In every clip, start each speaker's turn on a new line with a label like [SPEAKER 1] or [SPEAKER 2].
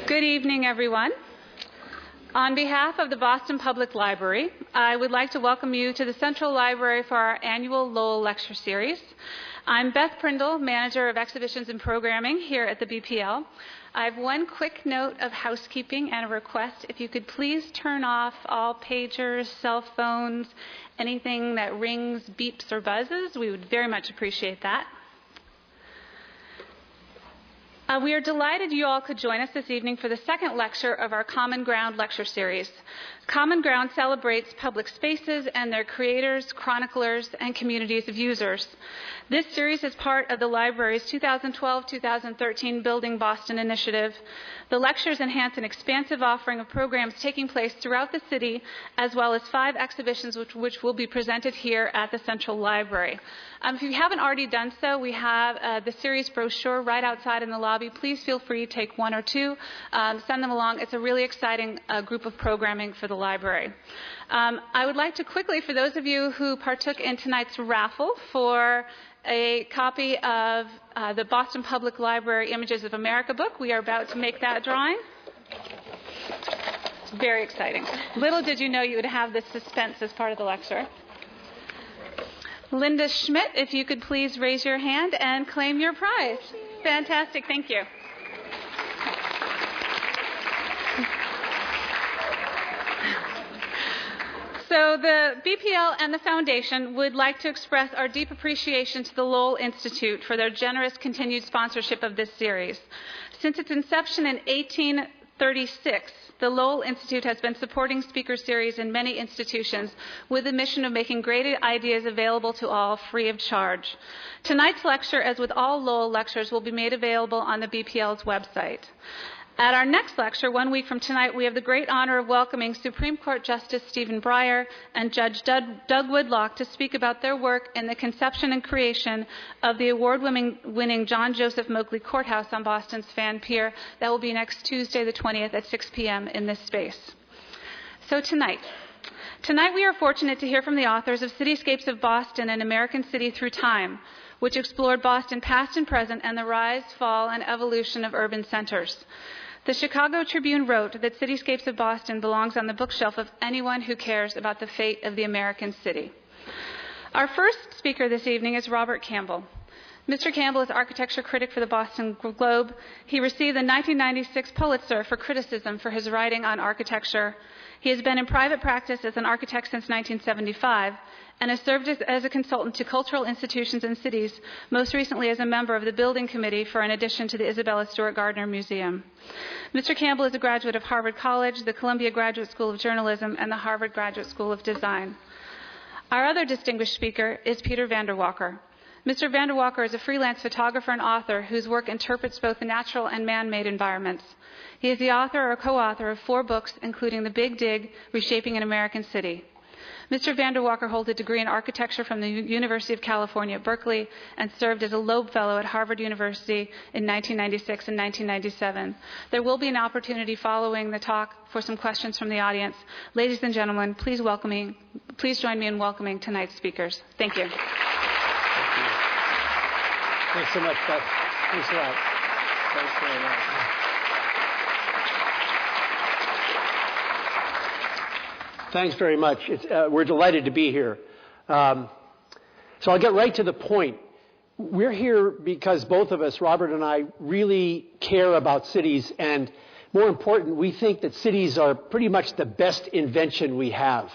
[SPEAKER 1] Good evening, everyone. On behalf of the Boston Public Library, I would like to welcome you to the Central Library for our annual Lowell Lecture Series. I'm Beth Prindle, Manager of Exhibitions and Programming here at the BPL. I have one quick note of housekeeping and a request. If you could please turn off all pagers, cell phones, anything that rings, beeps, or buzzes, we would very much appreciate that. We are delighted you all could join us this evening for the second lecture of our Common Ground lecture series. Common Ground celebrates public spaces and their creators, chroniclers, and communities of users. This series is part of the library's 2012-2013 Building Boston initiative. The lectures enhance an expansive offering of programs taking place throughout the city, as well as 5 exhibitions which will be presented here at the Central Library. If you haven't already done so, we have the series brochure right outside in the lobby. Please feel free to take 1 or 2, send them along. It's a really exciting group of programming for the library. I would like to quickly, for those of you who partook in tonight's raffle for a copy of the Boston Public Library Images of America book, we are about to make that drawing. It's very exciting. Little did you know you would have this suspense as part of the lecture. Linda Schmidt, if you could please raise your hand and claim your prize. Fantastic, thank you. So the BPL and the Foundation would like to express our deep appreciation to the Lowell Institute for their generous continued sponsorship of this series. Since its inception in 1836, the Lowell Institute has been supporting speaker series in many institutions with the mission of making great ideas available to all free of charge. Tonight's lecture, as with all Lowell lectures, will be made available on the BPL's website. At our next lecture, 1 week from tonight, we have the great honor of welcoming Supreme Court Justice Stephen Breyer and Judge Doug Woodlock to speak about their work in the conception and creation of the award-winning John Joseph Moakley Courthouse on Boston's Fan Pier. That will be next Tuesday, the 20th at 6 p.m. in this space. So tonight we are fortunate to hear from the authors of Cityscapes of Boston, An American City Through Time, which explored Boston past and present and the rise, fall, and evolution of urban centers. The Chicago Tribune wrote that Cityscapes of Boston belongs on the bookshelf of anyone who cares about the fate of the American city. Our first speaker this evening is Robert Campbell. Mr. Campbell is architecture critic for the Boston Globe. He received the 1996 Pulitzer for criticism for his writing on architecture. He has been in private practice as an architect since 1975 and has served as a consultant to cultural institutions and cities, most recently as a member of the building committee for an addition to the Isabella Stewart Gardner Museum. Mr. Campbell is a graduate of Harvard College, the Columbia Graduate School of Journalism, and the Harvard Graduate School of Design. Our other distinguished speaker is Peter Vanderwarker. Mr. Vanderwarker is a freelance photographer and author whose work interprets both the natural and man-made environments. He is the author or co-author of 4 books, including The Big Dig, Reshaping an American City. Mr. Vanderwarker holds a degree in architecture from the University of California at Berkeley and served as a Loeb Fellow at Harvard University in 1996 and 1997. There will be an opportunity following the talk for some questions from the audience. Ladies and gentlemen, please join me in welcoming tonight's speakers. Thank you.
[SPEAKER 2] Thanks so much, Beth. Thanks a lot. Thanks very much. Thanks very much. We're delighted to be here. So I'll get right to the point. We're here because both of us, Robert and I, really care about cities, and more important, we think that cities are pretty much the best invention we have.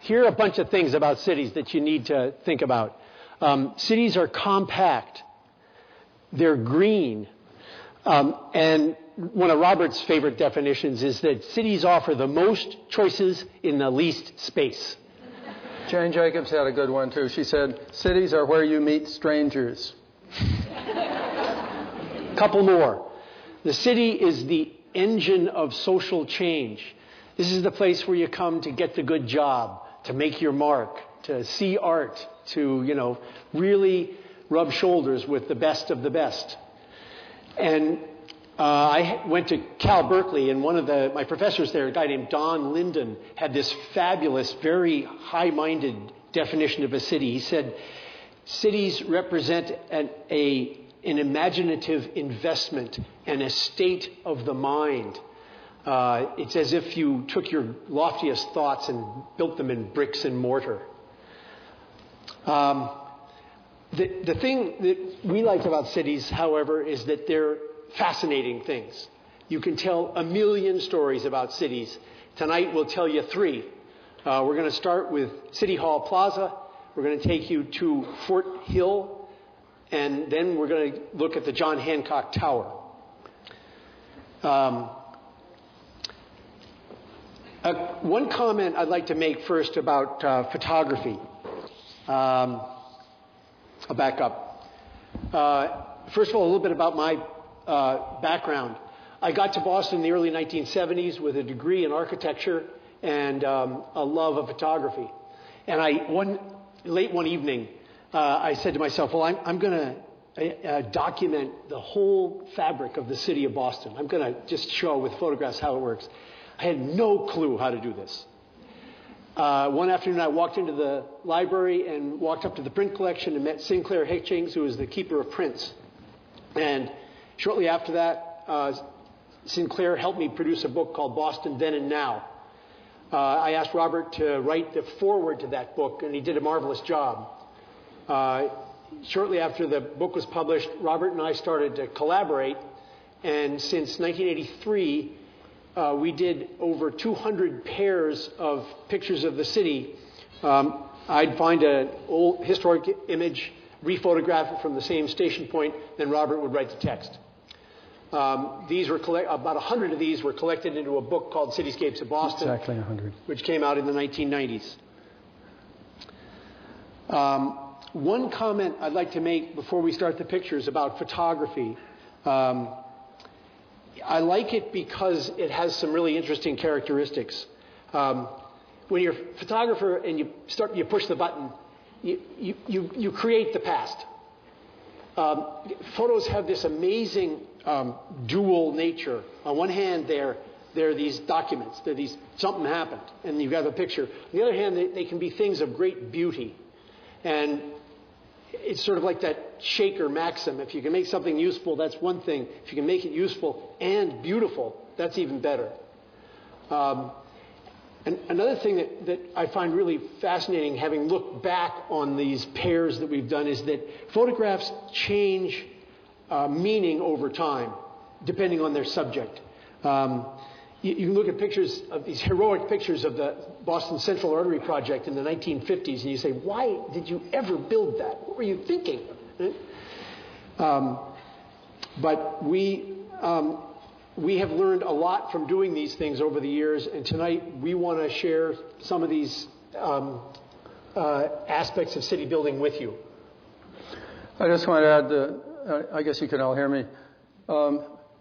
[SPEAKER 2] Here are a bunch of things about cities that you need to think about. Cities are compact, they're green, and one of Robert's favorite definitions is that cities offer the most choices in the least space.
[SPEAKER 3] Jane Jacobs had a good one, too. She said, cities are where you meet strangers.
[SPEAKER 2] Couple more. The city is the engine of social change. This is the place where you come to get the good job, to make your mark, to see art, to, really rub shoulders with the best of the best. And I went to Cal Berkeley, and one of my professors there, a guy named Don Linden, had this fabulous, very high-minded definition of a city. He said, cities represent a an imaginative investment and a state of the mind. It's as if you took your loftiest thoughts and built them in bricks and mortar. The thing that we like about cities, however, is that they're fascinating things. You can tell a million stories about cities. Tonight we'll tell you 3. We're going to start with City Hall Plaza. We're going to take you to Fort Hill. And then we're going to look at the John Hancock Tower. One comment I'd like to make first about photography. I'll back up. First of all, a little bit about my background. I got to Boston in the early 1970s with a degree in architecture and a love of photography. And late one evening, I said to myself, well, I'm going to document the whole fabric of the city of Boston. I'm going to just show with photographs how it works. I had no clue how to do this. One afternoon, I walked into the library and walked up to the print collection and met Sinclair Hitchings, who was the keeper of prints. And shortly after that, Sinclair helped me produce a book called Boston Then and Now. I asked Robert to write the foreword to that book, and he did a marvelous job. Shortly after the book was published, Robert and I started to collaborate, and since 1983, we did over 200 pairs of pictures of the city. I'd find an old historic image, rephotograph it from the same station point, then Robert would write the text. These were about 100 of these were collected into a book called Cityscapes of Boston.
[SPEAKER 3] Exactly 100. Which
[SPEAKER 2] came out in the 1990s. One comment I'd like to make before we start the pictures about photography. I like it because it has some really interesting characteristics. When you're a photographer and you push the button, you create the past. Photos have this amazing dual nature. On one hand, they're these documents. They're these something happened, and you've got a picture. On the other hand, they can be things of great beauty, and it's sort of like that Shaker maxim. If you can make something useful, that's one thing. If you can make it useful and beautiful, that's even better. And another thing that I find really fascinating, having looked back on these pairs that we've done, is that photographs change meaning over time, depending on their subject. You can look at pictures of these heroic pictures of the Boston Central Artery Project in the 1950s, and you say, why did you ever build that? What were you thinking? But we have learned a lot from doing these things over the years, and tonight we want to share some of these aspects of city building with you.
[SPEAKER 3] I just want to add, I guess you can all hear me.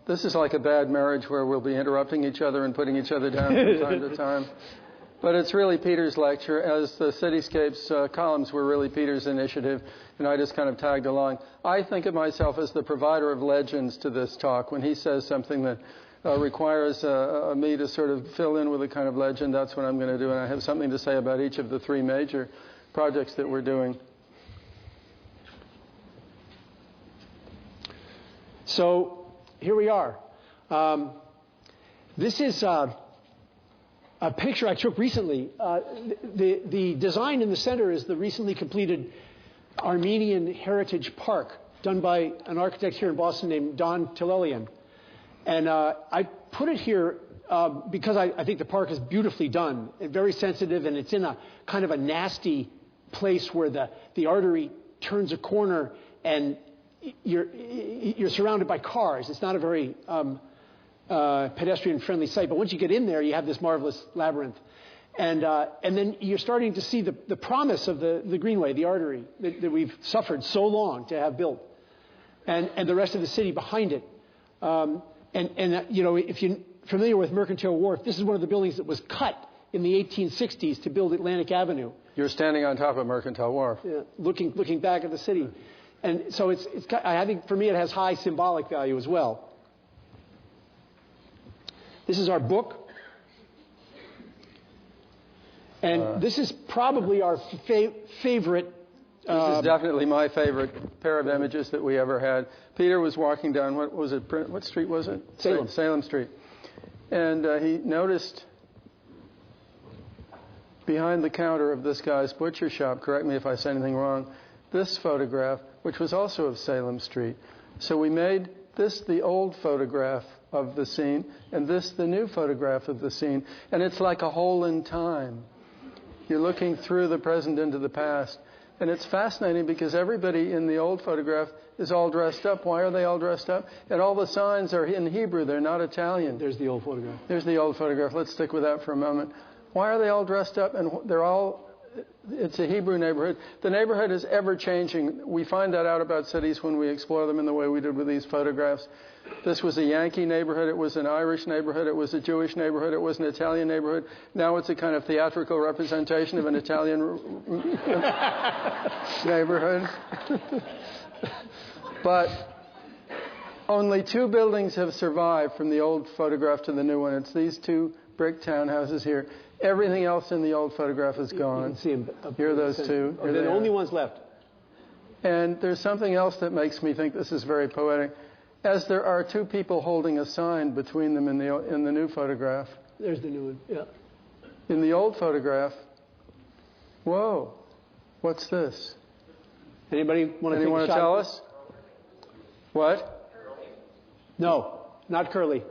[SPEAKER 3] This is like a bad marriage where we'll be interrupting each other and putting each other down from time to time. But it's really Peter's lecture, as the Cityscapes columns were really Peter's initiative, and I just kind of tagged along. I think of myself as the provider of legends to this talk. When he says something that requires me to sort of fill in with a kind of legend, that's what I'm going to do, and I have something to say about each of the 3 major projects that we're doing.
[SPEAKER 2] So here we are. This is a picture I took recently. The design in the center is the recently completed Armenian Heritage Park, done by an architect here in Boston named Don Tillelian. And I put it here because I think the park is beautifully done and very sensitive, and it's in a kind of a nasty place where the artery turns a corner and you're surrounded by cars. It's not a very pedestrian-friendly site. But once you get in there, you have this marvelous labyrinth. And then you're starting to see the promise of the greenway, the artery, that we've suffered so long to have built, and the rest of the city behind it. If you're familiar with Mercantile Wharf, this is one of the buildings that was cut in the 1860s to build Atlantic Avenue.
[SPEAKER 3] You're standing on top of Mercantile Wharf.
[SPEAKER 2] Yeah, looking back at the city. And so I think for me it has high symbolic value as well. This is our book. And this is probably our favorite
[SPEAKER 3] This is definitely my favorite pair of images that we ever had. Peter was walking down, what street was it? Salem Street. And he noticed behind the counter of this guy's butcher shop, correct me if I say anything wrong, this photograph, which was also of Salem Street. So we made this the old photograph of the scene, and this the new photograph of the scene. And it's like a hole in time. You're looking through the present into the past. And it's fascinating because everybody in the old photograph is all dressed up. Why are they all dressed up? And all the signs are in Hebrew. They're not Italian.
[SPEAKER 2] There's the old photograph.
[SPEAKER 3] There's the old photograph. Let's stick with that for a moment. Why are they all dressed up? And it's a Hebrew neighborhood. The neighborhood is ever changing. We find that out about cities when we explore them in the way we did with these photographs. This was a Yankee neighborhood. It was an Irish neighborhood. It was a Jewish neighborhood. It was an Italian neighborhood. Now it's a kind of theatrical representation of an Italian neighborhood. But only 2 buildings have survived from the old photograph to the new one. It's these 2 brick townhouses here. Everything else in the old photograph is gone.
[SPEAKER 2] You can see them.
[SPEAKER 3] Here are those 2.
[SPEAKER 2] They're the only ones left.
[SPEAKER 3] And there's something else that makes me think this is very poetic. As there are 2 people holding a sign between them in the new photograph.
[SPEAKER 2] There's the new one, yeah.
[SPEAKER 3] In the old photograph, whoa, what's this?
[SPEAKER 2] Anybody want to take a shot?
[SPEAKER 3] Anyone want to tell us? What?
[SPEAKER 2] No, not Curly.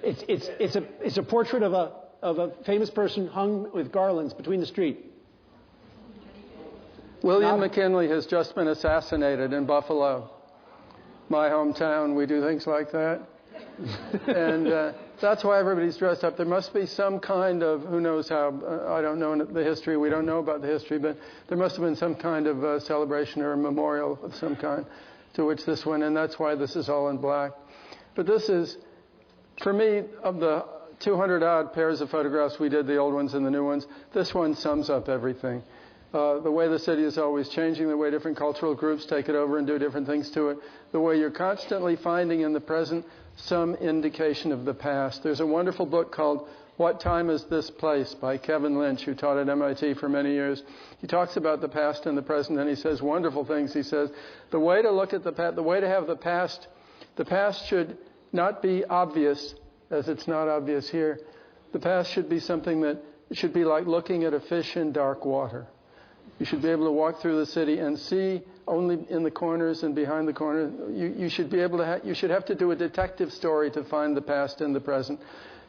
[SPEAKER 2] It's a portrait of a famous person hung with garlands between the street.
[SPEAKER 3] William McKinley has just been assassinated in Buffalo. My hometown, we do things like that. And that's why everybody's dressed up. There must be some kind of, who knows how, I don't know the history, we don't know about the history, but there must have been some kind of celebration or a memorial of some kind to which this went, and that's why this is all in black. But this is, for me, of the 200-odd pairs of photographs we did, the old ones and the new ones, this one sums up everything. The way the city is always changing, the way different cultural groups take it over and do different things to it, the way you're constantly finding in the present some indication of the past. There's a wonderful book called What Time Is This Place by Kevin Lynch, who taught at MIT for many years. He talks about the past and the present, and he says wonderful things. He says, the way to look at the past, the way to have the past should not be obvious, as it's not obvious here. The past should be something that should be like looking at a fish in dark water. You should be able to walk through the city and see only in the corners and behind the corners. You should be able to. You should have to do a detective story to find the past in the present.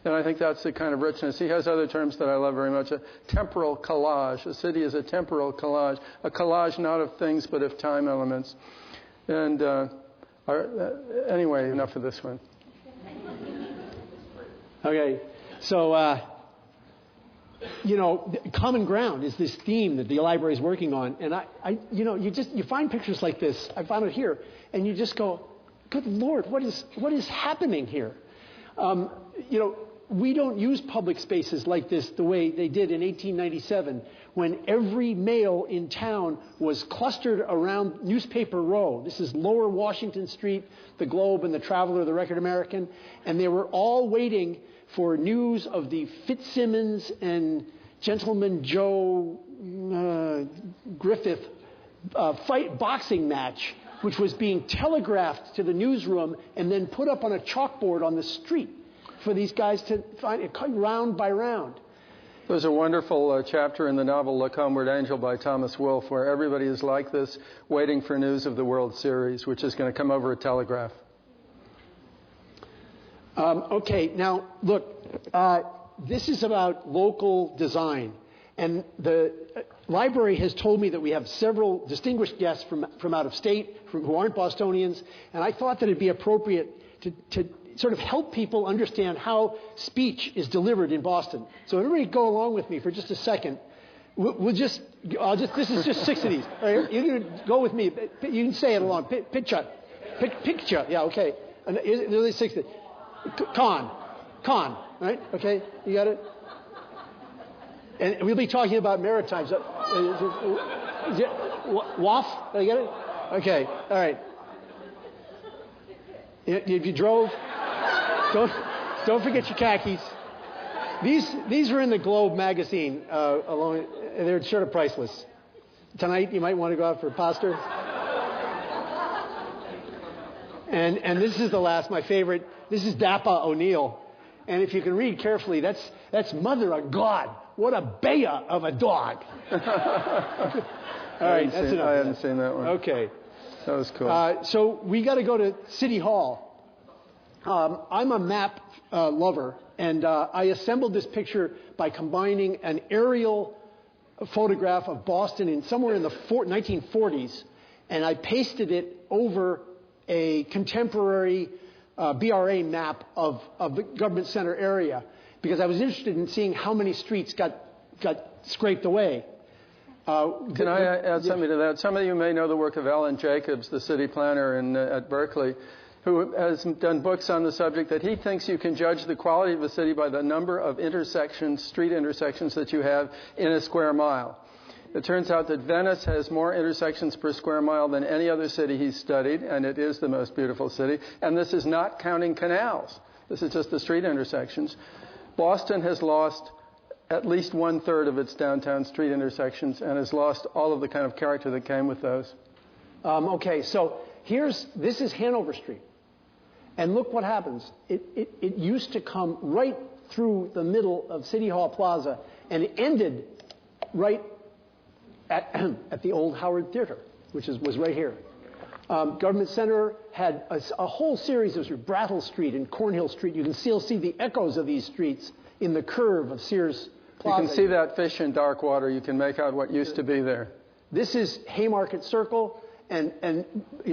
[SPEAKER 3] And I think that's the kind of richness. He has other terms that I love very much. A temporal collage. A city is a temporal collage. A collage not of things but of time elements. And anyway, enough of this one.
[SPEAKER 2] Okay, so. Common ground is this theme that the library is working on, and you find pictures like this. I found it here, and you just go, "Good Lord, what is happening here?" We don't use public spaces like this the way they did in 1897, when every male in town was clustered around Newspaper Row. This is Lower Washington Street, the Globe and the Traveler, the Record American, and they were all waiting for news of the Fitzsimmons and Gentleman Joe Griffith boxing match, which was being telegraphed to the newsroom and then put up on a chalkboard on the street for these guys to find it, round by round.
[SPEAKER 3] There's a wonderful chapter in the novel Look Homeward Angel by Thomas Wolfe where everybody is like this, waiting for news of the World Series, which is going to come over a telegraph.
[SPEAKER 2] Okay, now, look, this is about local design. And the library has told me that we have several distinguished guests from out of state, who aren't Bostonians, and I thought that it'd be appropriate to sort of help people understand how speech is delivered in Boston. So everybody go along with me for just a second. This is just 6 of these. All right, you're going to go with me. You can say it along. Picture. Yeah, okay. And there's 6 of these. Con, right? Okay, you got it? And we'll be talking about Maritimes. WAF? Did I get it? Okay, all right. If you drove, don't forget your khakis. These were in the Globe magazine. They're sort of priceless. tonight you might want to go out for pasta. And this is the last, my favorite. This is Dappa O'Neill. And if you can read carefully, that's Mother of God. What a bea of a dog. All right, that's enough.
[SPEAKER 3] I hadn't seen that one.
[SPEAKER 2] Okay.
[SPEAKER 3] That was cool.
[SPEAKER 2] So we got to go to City Hall. I'm a map lover, and I assembled this picture by combining an aerial photograph of Boston in somewhere in the 1940s, and I pasted it over a contemporary BRA map of the government center area, because I was interested in seeing how many streets got scraped away.
[SPEAKER 3] Can I add something to that? Some of you may know the work of Alan Jacobs, the city planner at Berkeley, who has done books on the subject that he thinks you can judge the quality of a city by the number of intersections, street intersections that you have in a square mile. It turns out that Venice has more intersections per square mile than any other city he's studied, and it is the most beautiful city. And this is not counting canals. This is just the street intersections. Boston has lost at least 1/3 of its downtown street intersections and has lost all of the kind of character that came with those.
[SPEAKER 2] Okay, so this is Hanover Street. And look what happens. It used to come right through the middle of City Hall Plaza, and it ended right at the old Howard Theater, which was right here. Government Center had a whole series of Brattle Street and Cornhill Street. You can still see the echoes of these streets in the curve of Sears Plaza.
[SPEAKER 3] You can see that fish in dark water. You can make out what used to be there.
[SPEAKER 2] This is Haymarket Circle, and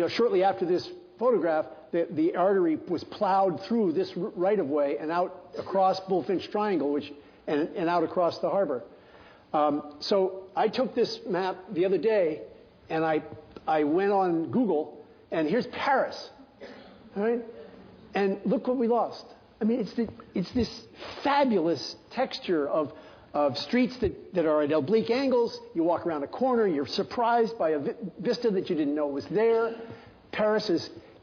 [SPEAKER 2] shortly after this photograph, the artery was plowed through this right-of-way and out across Bullfinch Triangle, and out across the harbor. So I took this map the other day, and I went on Google, and here's Paris, all right? And look what we lost. I mean, it's this fabulous texture of streets that are at oblique angles. You walk around a corner, you're surprised by a vista that you didn't know was there. Paris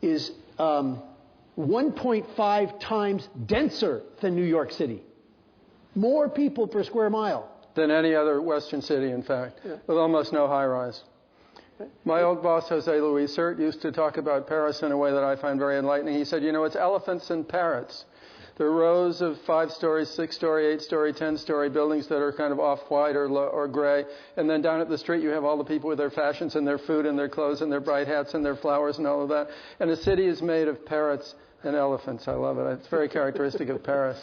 [SPEAKER 2] is 1.5 times denser than New York City. More people per square mile.
[SPEAKER 3] Than any other Western city, in fact, with almost no high-rise. My old boss, Jose Luis Sert, used to talk about Paris in a way that I find very enlightening. He said, it's elephants and parrots. There are rows of 5-story, 6-story, 8-story, 10-story buildings that are kind of off-white or gray. And then down at the street, you have all the people with their fashions and their food and their clothes and their bright hats and their flowers and all of that. And the city is made of parrots and elephants. I love it. It's very characteristic of Paris.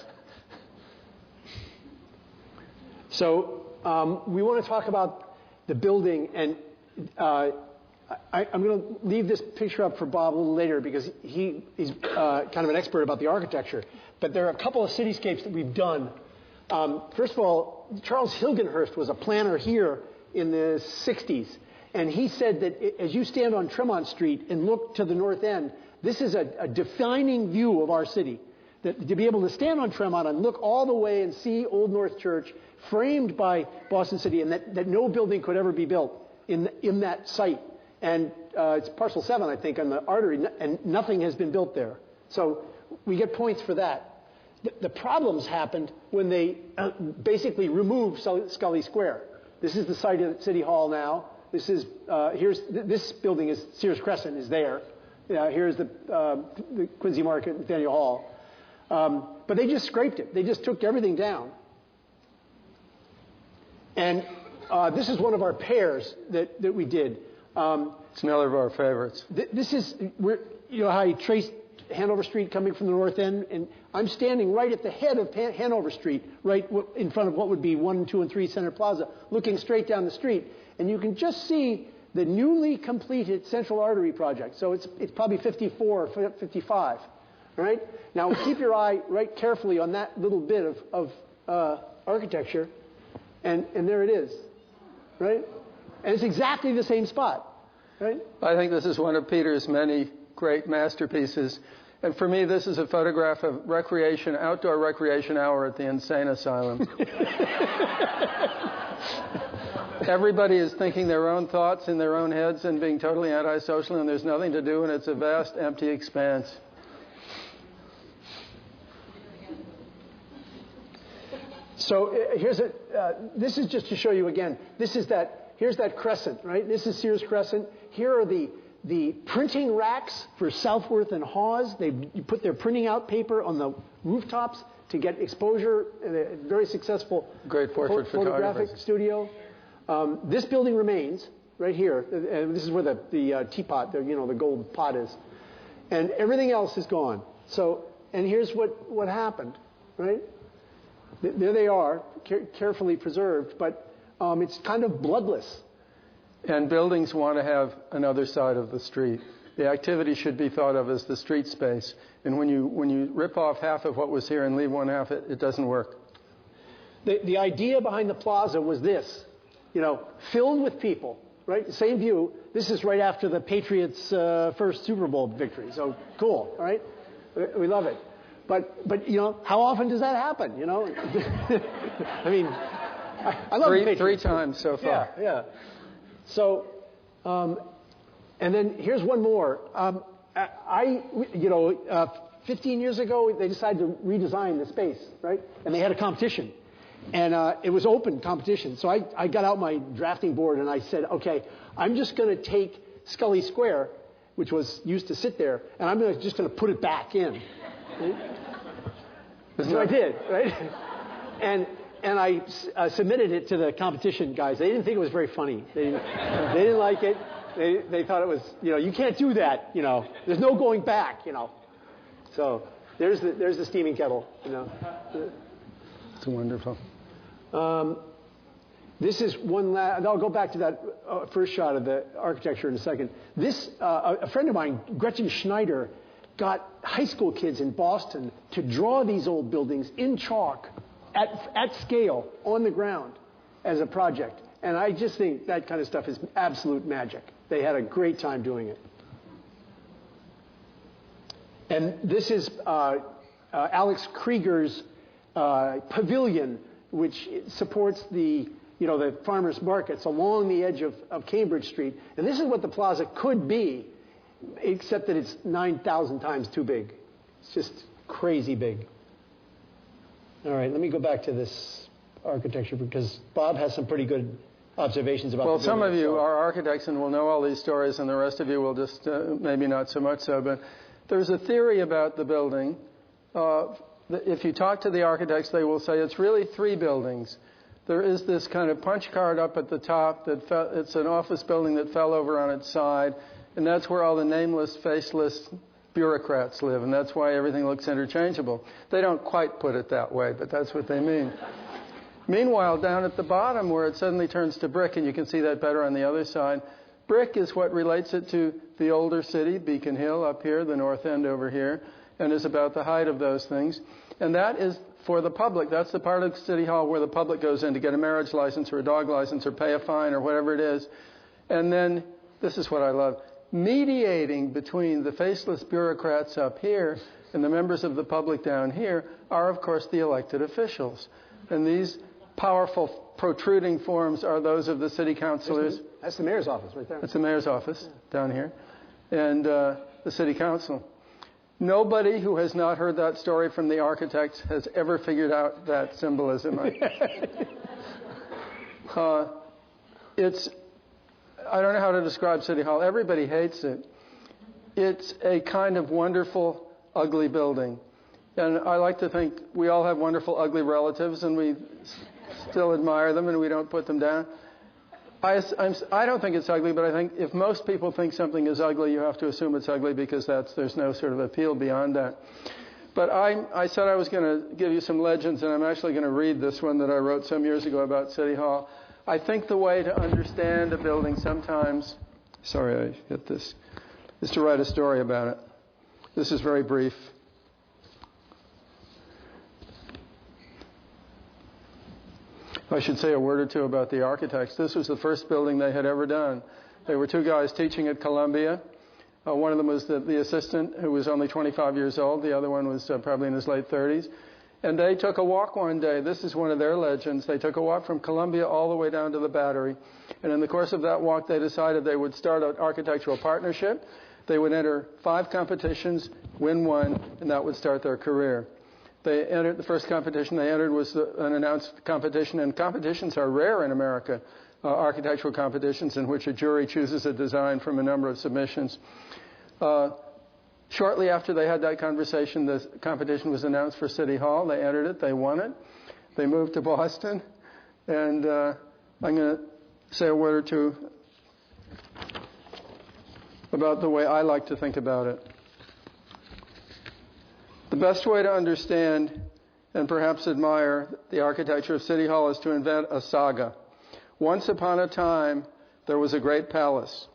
[SPEAKER 3] So we want to talk about the building, and I'm going to leave this picture up for Bob a little later because he's kind of an expert about the architecture. But there are a couple of cityscapes that we've done. First of all, Charles Hilgenhurst was a planner here in the 60s, and he said that as you stand on Tremont Street and look to the north end, this is a defining view of our city. That to be able to stand on Tremont and look all the way and see Old North Church framed by Boston City, and that no building could ever be built in that site. And it's parcel 7, I think, on the artery, and nothing has been built there. So we get points for that. The problems happened when they basically removed Scully Square. This is the site of City Hall now. This is this building is Sears Crescent is there. Here's the Quincy Market, Nathaniel Hall. But they just scraped it. They just took everything down. And this is one of our pairs that we did. It's another of our favorites.
[SPEAKER 2] This is how I traced Hanover Street coming from the north end, and I'm standing right at the head of Hanover Street, right in front of what would be 1, 2, and 3 Center Plaza, looking straight down the street, and you can just see the newly completed Central Artery project. So it's probably 54 or 55. All right. Now keep your eye right carefully on that little bit of architecture, and there it is, right? And it's exactly the same spot, right?
[SPEAKER 3] I think this is one of Peter's many great masterpieces. And for me, this is a photograph of outdoor recreation hour at the insane asylum. Everybody is thinking their own thoughts in their own heads and being totally antisocial, and there's nothing to do, and it's a vast, empty expanse. So here's this is just to show you again. This is that
[SPEAKER 2] Here's that crescent, right? This is Sears Crescent. Here are the printing racks for Southworth and Hawes. You put their printing out paper on the rooftops to get exposure. Very successful
[SPEAKER 3] great portrait
[SPEAKER 2] photographic studio. This building remains right here. And this is where the teapot, the gold pot is. And everything else is gone. So, and here's what happened, right? There they are, carefully preserved, but it's kind of bloodless.
[SPEAKER 3] And buildings want to have another side of the street. The activity should be thought of as the street space. And when you rip off half of what was here and leave one half, it doesn't work.
[SPEAKER 2] The idea behind the plaza was this, filled with people, right? Same view. This is right after the Patriots' first Super Bowl victory. So cool, all right? We love it. But how often does that happen? I mean, I love Patriots.
[SPEAKER 3] 3 times so far.
[SPEAKER 2] Yeah. So, and then here's one more. 15 years ago, they decided to redesign the space, right? And they had a competition. And it was open competition. So I got out my drafting board and I said, okay, I'm just going to take Scully Square, which was used to sit there, and I'm just going to put it back in. So I did, right? And I submitted it to the competition guys. They didn't think it was very funny. They didn't like it. They thought it was, you can't do that. There's no going back. So there's the steaming kettle.
[SPEAKER 3] It's wonderful.
[SPEAKER 2] This is one last. I'll go back to that first shot of the architecture in a second. This a friend of mine, Gretchen Schneider, got high school kids in Boston to draw these old buildings in chalk at scale on the ground as a project. And I just think that kind of stuff is absolute magic. They had a great time doing it. And this is Alex Krieger's pavilion, which supports the farmers markets along the edge of Cambridge Street. And this is what the plaza could be, except that it's 9,000 times too big. It's just crazy big. All right, let me go back to this architecture because Bob has some pretty good observations about
[SPEAKER 3] Well,
[SPEAKER 2] the
[SPEAKER 3] some of
[SPEAKER 2] building
[SPEAKER 3] you
[SPEAKER 2] itself.
[SPEAKER 3] are architects and will know all these stories, and the rest of you will just maybe not so much so. But there's a theory about the building. If you talk to the architects, they will say it's really 3 buildings. There is this kind of punch card up at the top. It's an office building that fell over on its side. And that's where all the nameless, faceless bureaucrats live, and that's why everything looks interchangeable. They don't quite put it that way, but that's what they mean. Meanwhile, down at the bottom where it suddenly turns to brick, and you can see that better on the other side, brick is what relates it to the older city, Beacon Hill up here, the north end over here, and is about the height of those things. And that is for the public. That's the part of City Hall where the public goes in to get a marriage license or a dog license or pay a fine or whatever it is. And then, this is what I love, mediating between the faceless bureaucrats up here and the members of the public down here are, of course, the elected officials. And these powerful protruding forms are those of the city councilors.
[SPEAKER 2] That's the mayor's office right there.
[SPEAKER 3] That's the mayor's office down here. And the city council. Nobody who has not heard that story from the architects has ever figured out that symbolism. I don't know how to describe City Hall. Everybody hates it. It's a kind of wonderful, ugly building. And I like to think we all have wonderful, ugly relatives, and we still admire them, and we don't put them down. I don't think it's ugly, but I think if most people think something is ugly, you have to assume it's ugly because there's no sort of appeal beyond that. But I said I was going to give you some legends, and I'm actually going to read this one that I wrote some years ago about City Hall. I think the way to understand a building sometimes, sorry I hit this, is to write a story about it. This is very brief. I should say a word or two about the architects. This was the first building they had ever done. There were 2 guys teaching at Columbia. One of them was the assistant, who was only 25 years old. The other one was probably in his late 30s. And they took a walk one day. This is one of their legends. They took a walk from Columbia all the way down to the Battery. And in the course of that walk, they decided they would start an architectural partnership. They would enter 5 competitions, win 1, and that would start their career. They entered the first competition they entered was an announced competition, and competitions are rare in America. architectural competitions in which a jury chooses a design from a number of submissions. Shortly after they had that conversation, the competition was announced for City Hall. They entered it. They won it. They moved to Boston. And I'm going to say a word or two about the way I like to think about it. The best way to understand and perhaps admire the architecture of City Hall is to invent a saga. Once upon a time, there was a great palace.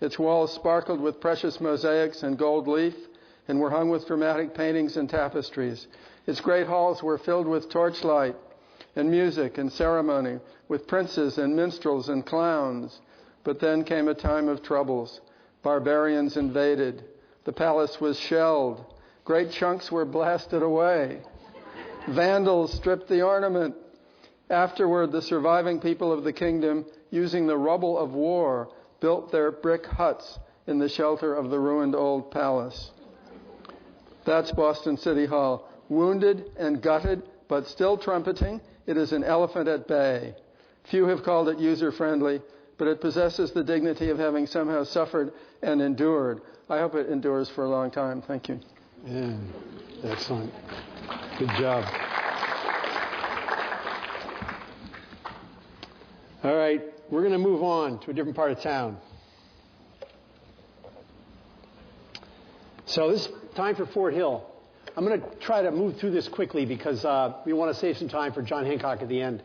[SPEAKER 3] Its walls sparkled with precious mosaics and gold leaf and were hung with dramatic paintings and tapestries. Its great halls were filled with torchlight and music and ceremony, with princes and minstrels and clowns. But then came a time of troubles. Barbarians invaded. The palace was shelled. Great chunks were blasted away. Vandals stripped the ornament. Afterward, the surviving people of the kingdom, using the rubble of war, built their brick huts in the shelter of the ruined old palace. That's Boston City Hall. Wounded and gutted, but still trumpeting, it is an elephant at bay. Few have called it user-friendly, but it possesses the dignity of having somehow suffered and endured. I hope it endures for a long time. Thank you.
[SPEAKER 2] Yeah, excellent. Good job. All right, we're going to move on to a different part of town. So this is time for Fort Hill. I'm going to try to move through this quickly because we want to save some time for John Hancock at the end.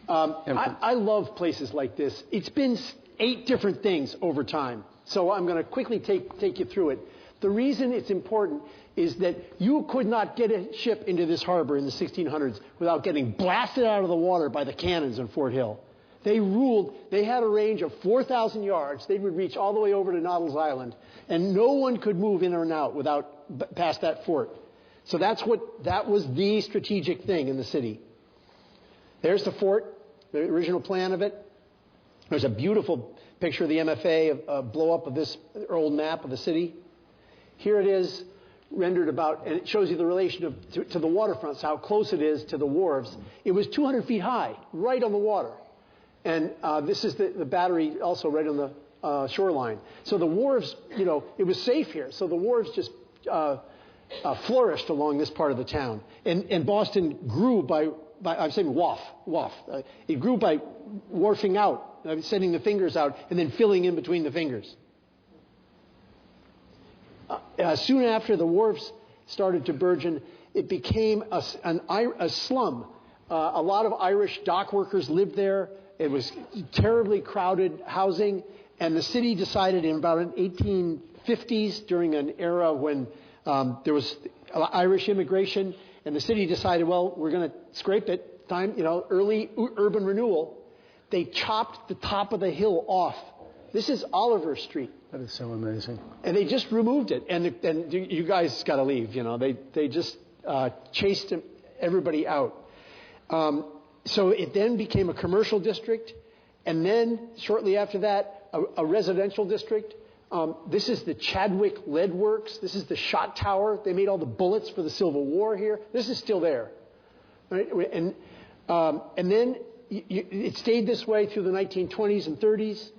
[SPEAKER 2] I love places like this. It's been 8 different things over time. So I'm going to quickly take you through it. The reason it's important is that you could not get a ship into this harbor in the 1600s without getting blasted out of the water by the cannons on Fort Hill. They ruled, they had a range of 4,000 yards. They would reach all the way over to Noddle's Island, and no one could move in or out past that fort. So that was the strategic thing in the city. There's the fort, the original plan of it. There's a beautiful picture of the MFA, a blow-up of this old map of the city. Here it is, rendered about, and it shows you the relation to the waterfront, so how close it is to the wharves. It was 200 feet high, right on the water. And this is the battery also right on the shoreline. So the wharves, it was safe here. So the wharves just flourished along this part of the town. And Boston grew by I'm saying wharf. It grew by wharfing out, sending the fingers out, and then filling in between the fingers. Soon after the wharves started to burgeon, it became a slum. A lot of Irish dock workers lived there. It was terribly crowded housing, and the city decided in about the 1850s, during an era when there was Irish immigration, and the city decided, well, we're going to scrape it. Early urban renewal. They chopped the top of the hill off. This is Oliver Street.
[SPEAKER 3] That is so amazing.
[SPEAKER 2] And they just removed it, and you guys got to leave. They just chased everybody out. So it then became a commercial district, and then shortly after that, a residential district. This is the Chadwick Lead Works. This is the shot tower. They made all the bullets for the Civil War here. This is still there. Right? And then it stayed this way through the 1920s and 30s.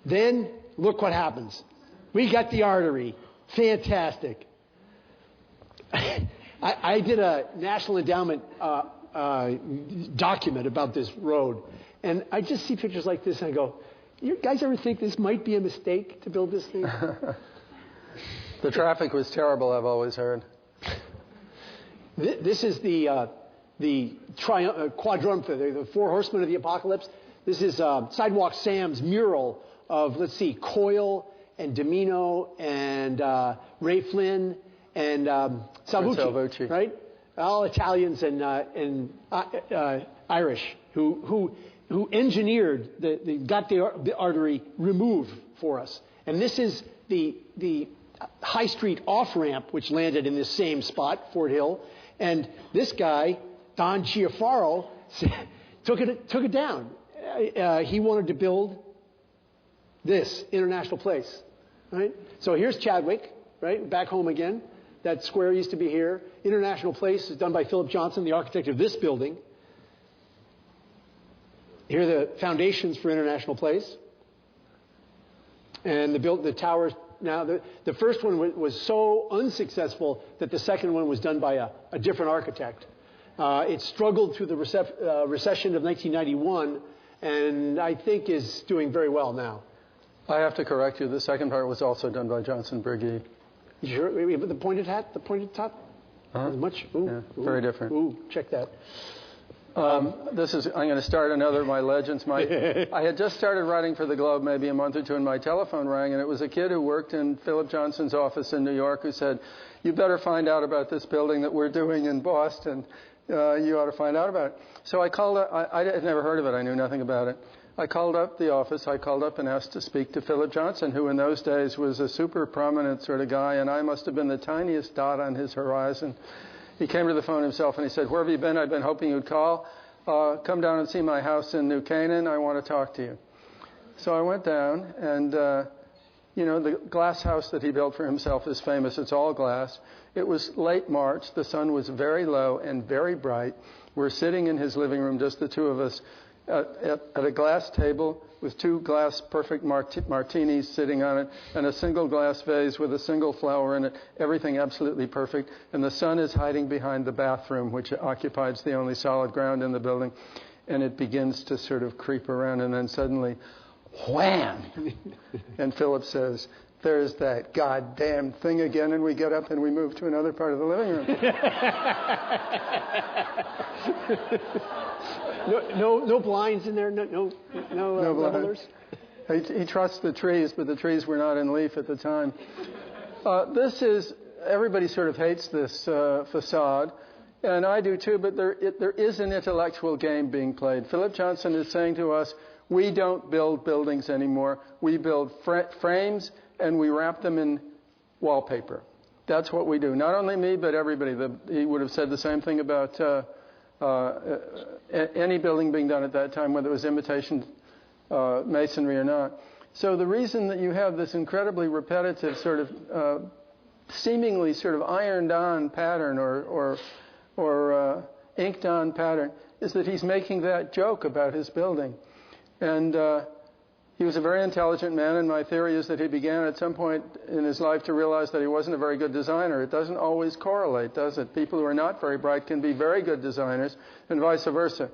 [SPEAKER 2] Then look what happens. We got the artery. Fantastic. I did a National Endowment document about this road, and I just see pictures like this and I go, you guys ever think this might be a mistake to build this thing?
[SPEAKER 3] The traffic was terrible, I've always heard.
[SPEAKER 2] This is the quadrumphor, the 4 horsemen of the apocalypse. This is Sidewalk Sam's mural of, Coyle and Domino and Ray Flynn and Salvucci, right? All Italians and Irish who engineered got the artery removed for us. And this is the High Street off-ramp, which landed in this same spot, Fort Hill. And this guy, Don Chiafaro, took it down. He wanted to build this International Place, right? So here's Chadwick, right? Back home again. That square used to be here. International Place is done by Philip Johnson, the architect of this building. Here are the foundations for International Place. And the towers. Now, the first one was so unsuccessful that the second one was done by a different architect. It struggled through the recession of 1991, and I think is doing very well now.
[SPEAKER 3] I have to correct you. The second part was also done by Johnson Briggy.
[SPEAKER 2] You sure? The pointed hat, the pointed top? Much? Ooh,
[SPEAKER 3] yeah, very different.
[SPEAKER 2] Ooh, check that.
[SPEAKER 3] I'm going to start another of my legends. I had just started writing for the Globe maybe a month or two, and my telephone rang, and it was a kid who worked in Philip Johnson's office in New York who said, "You better find out about this building that we're doing in Boston. You ought to find out about it." So I called up. I had never heard of it. I knew nothing about it. I called up the office. I called up and asked to speak to Philip Johnson, who in those days was a super prominent sort of guy, and I must have been the tiniest dot on his horizon. He came to the phone himself, and he said, "Where have you been? I've been hoping you'd call. Come down and see my house in New Canaan. I want to talk to you." So I went down, and, the glass house that he built for himself is famous. It's all glass. It was late March. The sun was very low and very bright. We're sitting in his living room, just the two of us, at a glass table with two glass perfect martinis sitting on it and a single glass vase with a single flower in it, everything absolutely perfect. And the sun is hiding behind the bathroom, which occupies the only solid ground in the building. And it begins to sort of creep around, and then suddenly, wham! And Philip says, "There's that goddamn thing again," and we get up and we move to another part of the living room.
[SPEAKER 2] No blinds in there. No levelers.
[SPEAKER 3] He trusts the trees, but the trees were not in leaf at the time. Everybody sort of hates this facade, and I do too. But there is an intellectual game being played. Philip Johnson is saying to us, we don't build buildings anymore. We build frames and we wrap them in wallpaper. That's what we do. Not only me, but everybody. He would have said the same thing about any building being done at that time, whether it was imitation masonry or not. So the reason that you have this incredibly repetitive sort of seemingly sort of ironed-on pattern or inked-on pattern is that he's making that joke about his building. And he was a very intelligent man, and my theory is that he began at some point in his life to realize that he wasn't a very good designer. It doesn't always correlate, does it? People who are not very bright can be very good designers, and vice versa.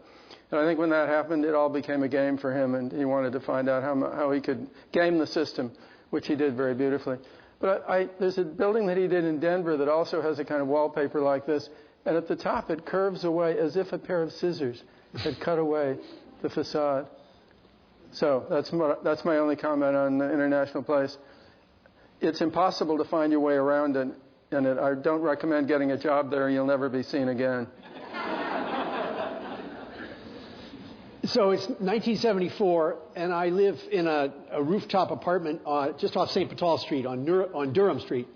[SPEAKER 3] And I think when that happened, it all became a game for him, and he wanted to find out how he could game the system, which he did very beautifully. But there's a building that he did in Denver that also has a kind of wallpaper like this, and at the top it curves away as if a pair of scissors had cut away the facade. So that's my only comment on the International Place. It's impossible to find your way around it, and I don't recommend getting a job there. You'll never be seen again.
[SPEAKER 2] So it's 1974, and I live in a rooftop apartment just off St. Paul Street on Durham Street.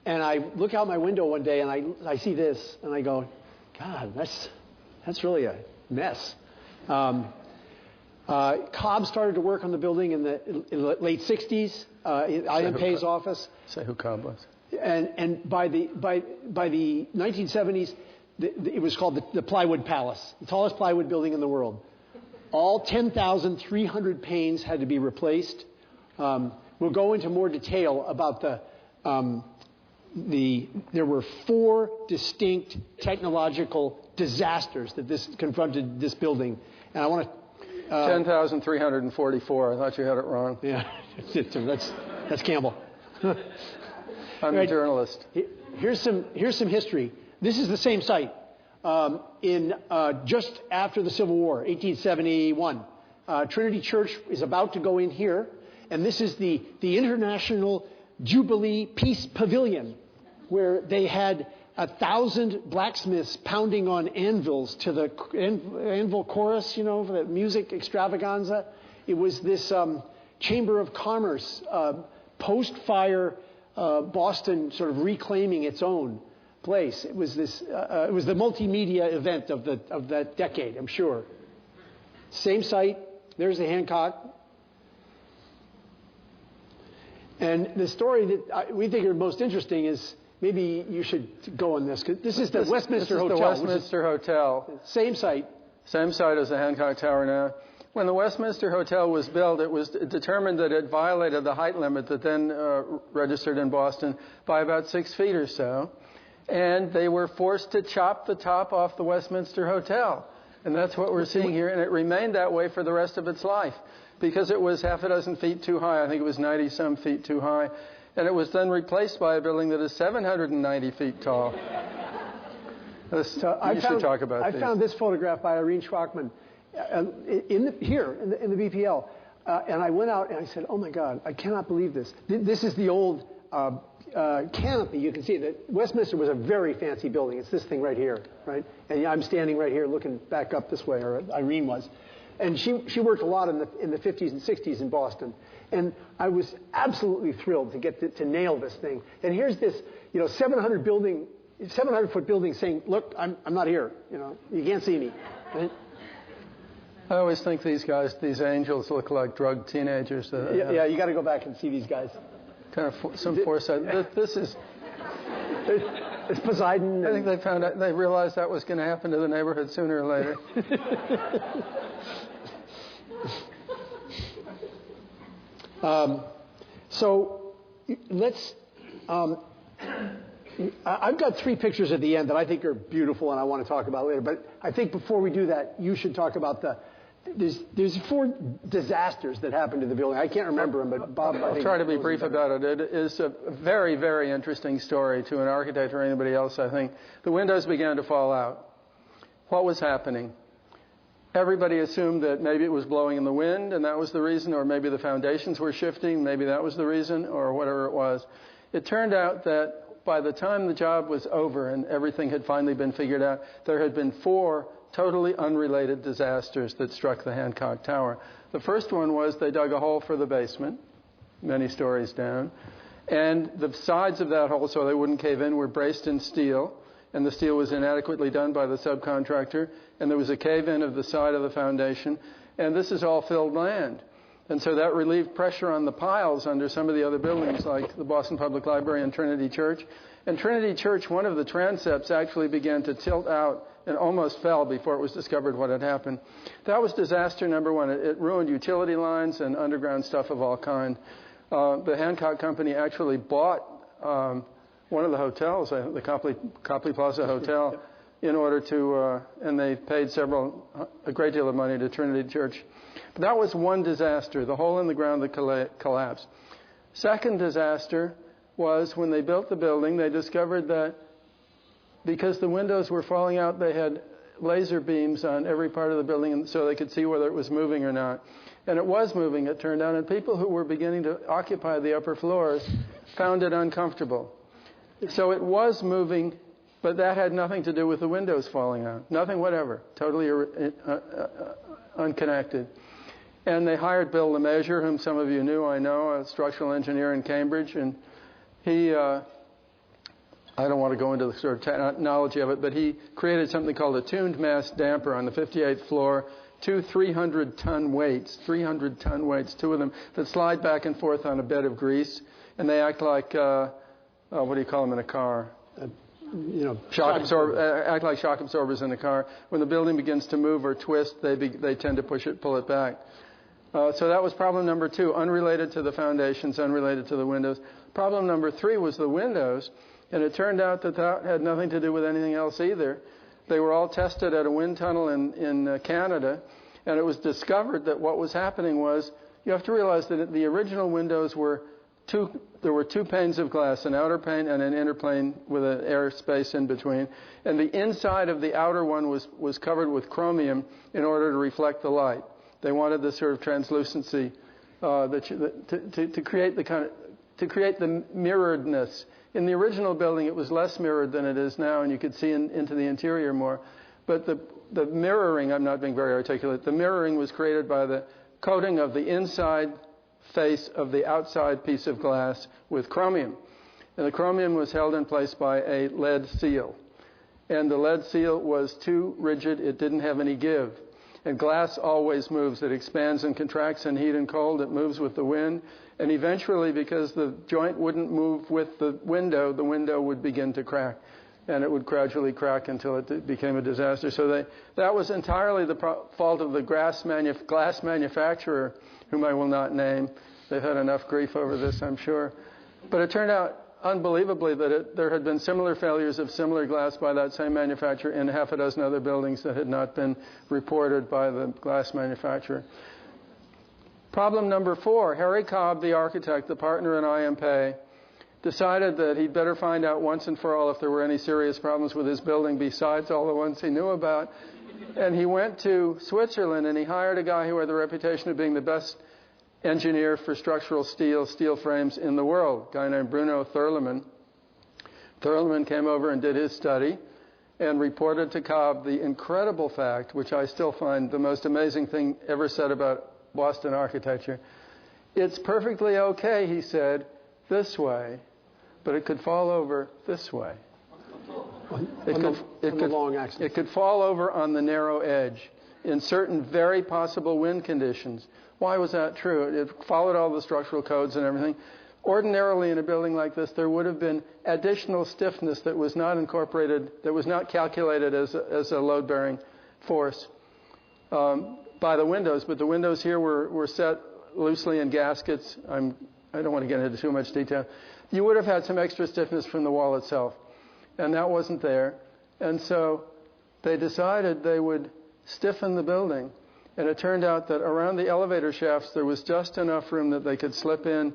[SPEAKER 2] And I look out my window one day, and I see this, and I go, God, that's really a mess. Cobb started to work on the building in the late 60s, I.M. Pei's office.
[SPEAKER 3] Say who Cobb was.
[SPEAKER 2] And by the 1970s, it was called the Plywood Palace, the tallest plywood building in the world. All 10,300 panes had to be replaced. We'll go into more detail about there were 4 distinct technological disasters that confronted this building. And I want to
[SPEAKER 3] 10,344. I thought you had it wrong.
[SPEAKER 2] Yeah, that's Campbell.
[SPEAKER 3] I'm a journalist.
[SPEAKER 2] Here's some history. This is the same site in just after the Civil War, 1871. Trinity Church is about to go in here, and this is the International Jubilee Peace Pavilion, where they had 1,000 blacksmiths pounding on anvils to the anvil chorus, for the music extravaganza. It was this Chamber of Commerce, post-fire Boston sort of reclaiming its own place. It was this. It was the multimedia event of that decade, I'm sure. Same site. There's the Hancock. And the story that we think are most interesting is. Maybe you should go on this, because this is the Westminster Hotel.
[SPEAKER 3] The Westminster Hotel.
[SPEAKER 2] Same site.
[SPEAKER 3] Same site as the Hancock Tower now. when the Westminster Hotel was built, it was determined that it violated the height limit that then registered in Boston by about 6 feet or so. And they were forced to chop the top off the Westminster Hotel. And that's what we're seeing here. And it remained that way for the rest of its life because it was half a dozen feet too high. I think it was 90-some feet too high. And it was then replaced by a building that is 790 feet tall. You should talk about this.
[SPEAKER 2] I found this photograph by Irene Schwachman in the BPL. And I went out and I said, oh, my God, I cannot believe this. This is the old canopy. You can see that Westminster was a very fancy building. It's this thing right here, right? And I'm standing right here looking back up this way, or Irene was. And she worked a lot in the 50s and 60s in Boston. And I was absolutely thrilled to get to nail this thing. And here's this, 700-foot building saying, look, I'm not here. You can't see me. Right?
[SPEAKER 3] I always think these angels look like drugged teenagers.
[SPEAKER 2] Yeah, you got to go back and see these guys.
[SPEAKER 3] Kind of some foresight. This is...
[SPEAKER 2] It's Poseidon.
[SPEAKER 3] I think they realized that was going to happen to the neighborhood sooner or later.
[SPEAKER 2] So let's... I've got 3 pictures at the end that I think are beautiful and I want to talk about later. But I think before we do that, you should talk about there's 4 disasters that happened to the building. I can't remember them, but Bob,
[SPEAKER 3] I'll try to be brief about it. It is a very, very interesting story to an architect or anybody else, I think. The windows began to fall out. What was happening? Everybody assumed that maybe it was blowing in the wind, and that was the reason, or maybe the foundations were shifting, maybe that was the reason, or whatever it was. It turned out that by the time the job was over and everything had finally been figured out, there had been 4 totally unrelated disasters that struck the Hancock Tower. The first one was they dug a hole for the basement, many stories down, and the sides of that hole, so they wouldn't cave in, were braced in steel, and the steel was inadequately done by the subcontractor, and there was a cave-in of the side of the foundation, and this is all filled land. And so that relieved pressure on the piles under some of the other buildings, like the Boston Public Library and Trinity Church. And Trinity Church, one of the transepts actually began to tilt out and almost fell before it was discovered what had happened. That was disaster number 1. It ruined utility lines and underground stuff of all kind. The Hancock Company actually bought one of the hotels, the Copley Plaza Hotel, in order to, and they paid a great deal of money to Trinity Church. But that was one disaster, the hole in the ground that collapsed. Second disaster was when they built the building, they discovered that because the windows were falling out, they had laser beams on every part of the building, and so they could see whether it was moving or not. And it was moving, it turned out, and people who were beginning to occupy the upper floors found it uncomfortable. So it was moving, but that had nothing to do with the windows falling out. Nothing whatever. Totally unconnected. And they hired Bill LeMessurier, whom some of you knew, I know, a structural engineer in Cambridge. And he, I don't want to go into the sort of technology of it, but he created something called a tuned mass damper on the 58th floor, 2 300-ton weights, 300-ton weights, 2 of them, that slide back and forth on a bed of grease. And they act like, what do you call them in a car? Act like shock absorbers in a car. When the building begins to move or twist, they tend to pull it back. So that was problem number 2, unrelated to the foundations, unrelated to the windows. Problem number 3 was the windows, and it turned out that had nothing to do with anything else either. They were all tested at a wind tunnel in Canada, and it was discovered that what was happening was, you have to realize that the original windows there were 2 panes of glass, an outer pane and an inner pane with an air space in between. And the inside of the outer one was covered with chromium in order to reflect the light. They wanted this sort of translucency to create the mirroredness. In the original building, it was less mirrored than it is now, and you could see into the interior more. But the mirroring, I'm not being very articulate, the mirroring was created by the coating of the inside face of the outside piece of glass with chromium. And the chromium was held in place by a lead seal. And the lead seal was too rigid, it didn't have any give. And glass always moves. It expands and contracts in heat and cold. It moves with the wind. And eventually, because the joint wouldn't move with the window would begin to crack. and it would gradually crack until it became a disaster. So that was entirely the fault of the glass manufacturer, whom I will not name. They've had enough grief over this, I'm sure. But it turned out, unbelievably, that there had been similar failures of similar glass by that same manufacturer in half a dozen other buildings that had not been reported by the glass manufacturer. Problem number 4, Harry Cobb, the architect, the partner in IMPay, decided that he'd better find out once and for all if there were any serious problems with his building besides all the ones he knew about. And he went to Switzerland and he hired a guy who had the reputation of being the best engineer for structural steel frames in the world, a guy named Bruno Thurlemann. Thurlemann came over and did his study and reported to Cobb the incredible fact, which I still find the most amazing thing ever said about Boston architecture. It's perfectly okay, he said, this way, but it could fall over this way. It could fall over on the narrow edge in certain very possible wind conditions. Why was that true? It followed all the structural codes and everything. Ordinarily, in a building like this, there would have been additional stiffness that was not incorporated, that was not calculated as a load-bearing force by the windows. But the windows here were set loosely in gaskets. I don't want to get into too much detail. You would have had some extra stiffness from the wall itself, and that wasn't there. And so they decided they would stiffen the building. And it turned out that around the elevator shafts, there was just enough room that they could slip in,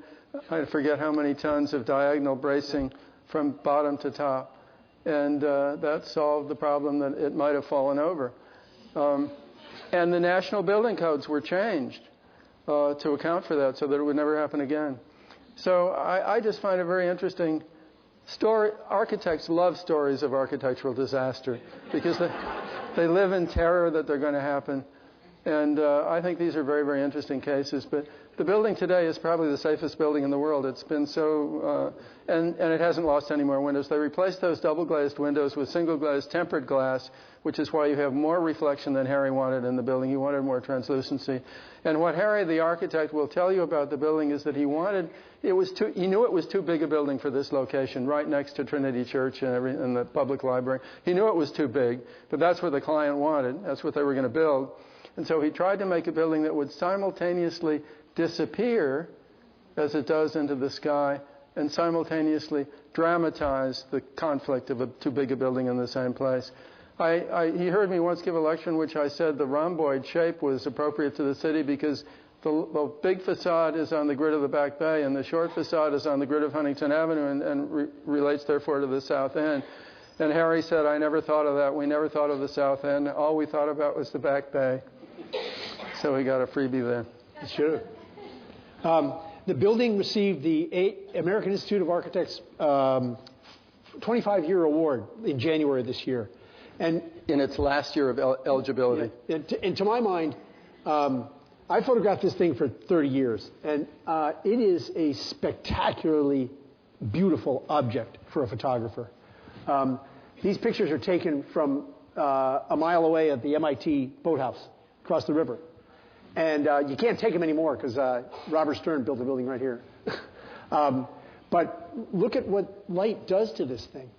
[SPEAKER 3] I forget how many tons of diagonal bracing from bottom to top. And that solved the problem that it might have fallen over. And the national building codes were changed to account for that so that it would never happen again. So I just find it very interesting. Architects love stories of architectural disaster because they live in terror that they're going to happen. And I think these are very, very interesting cases. But the building today is probably the safest building in the world. It's been so, and it hasn't lost any more windows. They replaced those double-glazed windows with single-glazed tempered glass, which is why you have more reflection than Harry wanted in the building. He wanted more translucency. And what Harry, the architect, will tell you about the building is that he knew it was too big a building for this location, right next to Trinity Church and the public library. He knew it was too big, but that's what the client wanted. That's what they were going to build. And so he tried to make a building that would simultaneously disappear as it does into the sky and simultaneously dramatize the conflict of too big a building in the same place. He heard me once give a lecture in which I said the rhomboid shape was appropriate to the city because the big facade is on the grid of the Back Bay and the short facade is on the grid of Huntington Avenue and relates therefore to the South End. And Harry said, I never thought of that. We never thought of the South End. All we thought about was the Back Bay. So we got a freebie there.
[SPEAKER 2] Sure. The building received the American Institute of Architects 25-year award in January of this year. And
[SPEAKER 3] in its last year of eligibility.
[SPEAKER 2] Yeah, and to my mind, I photographed this thing for 30 years, and it is a spectacularly beautiful object for a photographer. These pictures are taken from a mile away at the MIT boathouse across the river. And you can't take them anymore because Robert Stern built a building right here. But look at what light does to this thing.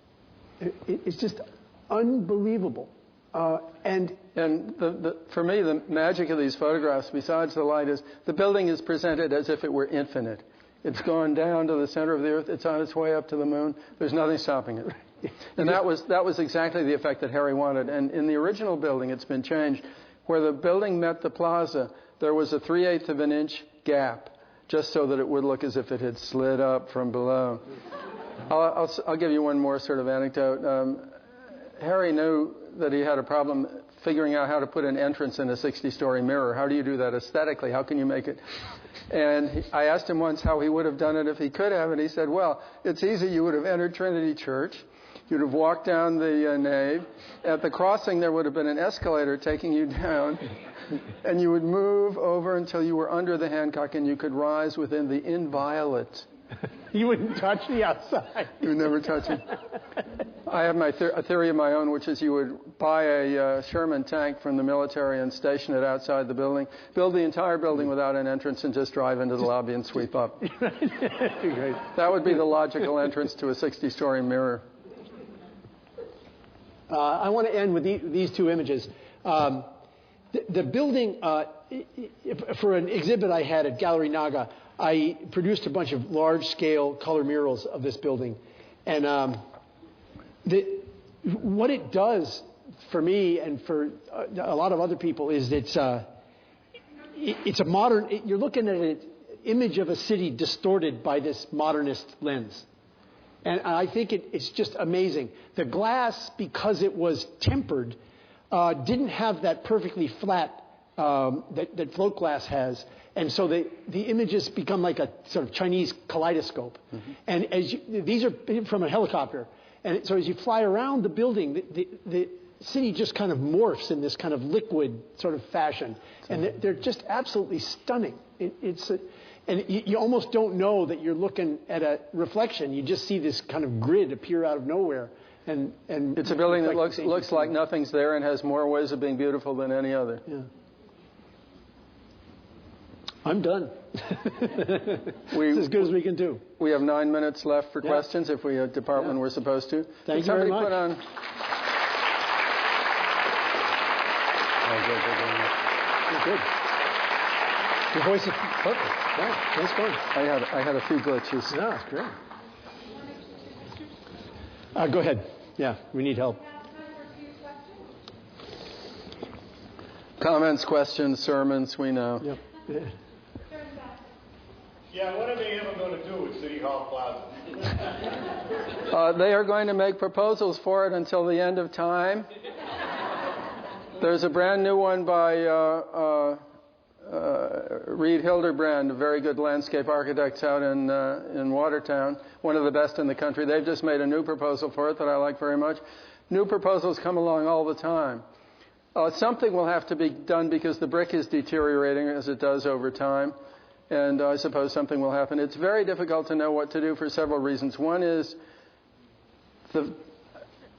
[SPEAKER 2] It's just unbelievable. And
[SPEAKER 3] for me, the magic of these photographs, besides the light, is the building is presented as if it were infinite. It's gone down to the center of the earth. It's on its way up to the moon. There's nothing stopping it. And that was exactly the effect that Harry wanted. And in the original building, it's been changed. Where the building met the plaza, there was a 3/8 of an inch gap, just so that it would look as if it had slid up from below. I'll give you one more sort of anecdote. Harry knew that he had a problem figuring out how to put an entrance in a 60-story mirror. How do you do that aesthetically? How can you make it? And I asked him once how he would have done it if he could have, and he said, well, it's easy. You would have entered Trinity Church. You'd have walked down the nave. At the crossing, there would have been an escalator taking you down. And you would move over until you were under the Hancock, and you could rise within the inviolate.
[SPEAKER 2] You wouldn't touch the outside.
[SPEAKER 3] You would never touch it. I have a theory of my own, which is you would buy a Sherman tank from the military and station it outside the building, build the entire building without an entrance, and just drive into the lobby and sweep up. That would be the logical entrance to a 60-story mirror.
[SPEAKER 2] I want to end with these two images. The building, for an exhibit I had at Gallery Naga, I produced a bunch of large-scale color murals of this building. And what it does for me and for a lot of other people is it's a modern, you're looking at an image of a city distorted by this modernist lens. And I think it's just amazing. The glass, because it was tempered, didn't have that perfectly flat that float glass has. And so the images become like a sort of Chinese kaleidoscope. Mm-hmm. And these are from a helicopter. And so as you fly around the building, the city just kind of morphs in this kind of liquid sort of fashion. And they're just absolutely stunning. And you almost don't know that you're looking at a reflection. You just see this kind of grid appear out of nowhere. And
[SPEAKER 3] it's a building that looks like nothing's there and has more ways of being beautiful than any other.
[SPEAKER 2] Yeah. I'm done. It's as good as we can do.
[SPEAKER 3] We have 9 minutes left for questions if we depart when we're supposed to.
[SPEAKER 2] Thank you very much.
[SPEAKER 3] Put on...
[SPEAKER 2] Good. Your voice is perfect. Yeah, nice going.
[SPEAKER 3] I had a few glitches.
[SPEAKER 2] No, it's great. Go ahead. Yeah, we need help.
[SPEAKER 3] Comments, questions, sermons, we know.
[SPEAKER 2] Yep.
[SPEAKER 4] Yeah, what are they ever going to do with City Hall Plaza?
[SPEAKER 3] They are going to make proposals for it until the end of time. There's a brand new one by Reed Hildebrand, a very good landscape architect out in Watertown, one of the best in the country. They've just made a new proposal for it that I like very much. New proposals come along all the time. Something will have to be done because the brick is deteriorating as it does over time, and I suppose something will happen. It's very difficult to know what to do for several reasons. One is